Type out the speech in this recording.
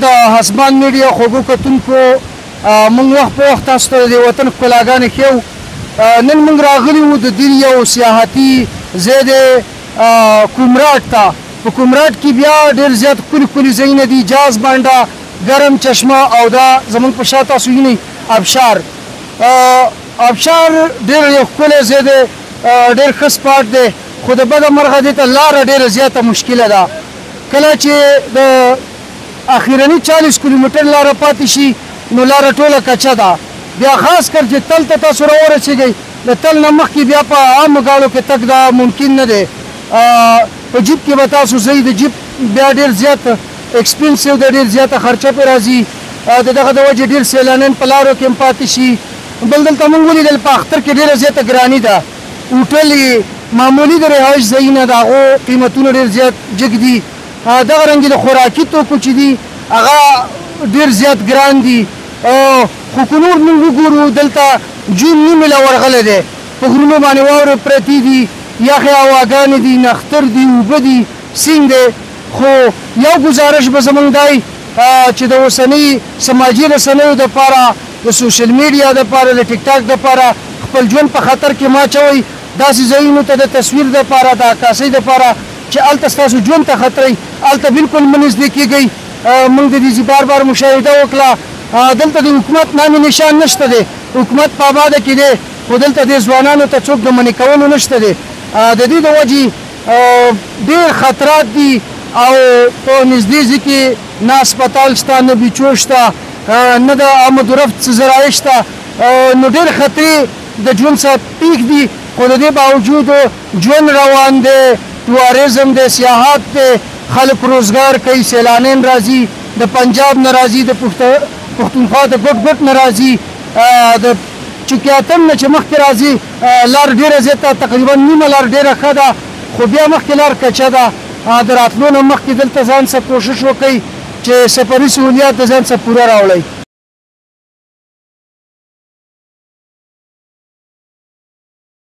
د حسبان میډیا خوږو کتونکو موږ وخت په وخت تاسو ته د وطن ښکلاګانې ښیو. نن موږ راغلي وو د دین یو سیاحتي ځای دی کومراټ ته. په کومراټ کې بیا ډېر زیات ښکلي ښکلي ځایونه دي، جاز بانډه، ګرم چشمه او دا زموږ په شا تاسو وینئ ابشار. ابشار ډېر یو ښکلی ځای دی، ډېر ښه سپاټ دی، خو د بده مرغه دې ته لاره ډېره زیاته مشکله ده. کله چې د اخرني 40 کیلومتر لاره پاتې شي نو لاره ټوله کچه ده. بیا خاص کر چې تل ته تاسو راورسېږئ، د تل نه مخکې بیا په عامو ګاډو کې تګ دا ممکن نه دی. په جیپ کې به تاسو ځئ، د جیپ بیا ډېر زیات ایکسپنسیو ده، ډېر زیاته خرچه پرې راځي. د دغه د وجې ډېر سیلانیان په لارو کې هم پاتې شي. بل دلته موږ ولیدل په اختر کې ډېره زیاته ګراني ده. هوټل معمولي د رهایش ځایونه د هغو قیمتونه ډېر زیات جګ دي. دغه رنګې د خوراکي توکو چې دي هغه ډېر زیات ګران دي. خو که نور موږ وګورو دلته جون نیمې لا ورغلی دی، په غرونو باندې واورې پرتې دي، یخې هواګانې دي، نختر دي، اوبه دي، سیند دی. خو یو ګزارش به زموږ دی چې د اوسنۍ سماجي رسنیو دپاره، د سوشل میډیا دپاره، د ټیک ټاک دپاره خپل ژوند په خطر کې مه اچوئ. داسې ځایونو ته د تصویر دپاره، د عکاسۍ دپاره چې هلته ستاسو ژوند ته خطر وي، هلته بلکل مه نږدې کېږئ. موږ د دې بار بار مشاهده وکړه. دلته د حکومت نامې نشان نشته دی، حکومت په آباده کې دی، خو دلته دې ځوانانو ته څوک د منع کولو نشته دی. د دې د وجې ډېر خطرات دي او په نږدې ځای کې نه هسپتال شته، نه بیچو شته، نه د آمد و رفت څه ذرایع شته. نو ډېر خطرې د ژوند څخه پیښ دي، خو د دې باوجود ژوند روان دی، ټوریزم دی، سیاحت دی، خلک روزګار کوي، سیلانیان راځي، د پنجاب نه راځي، د پښتونخوا د ګوټ ګوټ نه راځي، د چکیاتم نه چې مخکې راځي. لار ډېره زیاته، تقریبا نیمه لار ډېره ښه ده، خو بیا مخکې لار کچه ده. د راتلو نه مخکې دلته ځان څه کوشش وکړئ چې سفري سهولیات د ځان څه پوره راوړئ.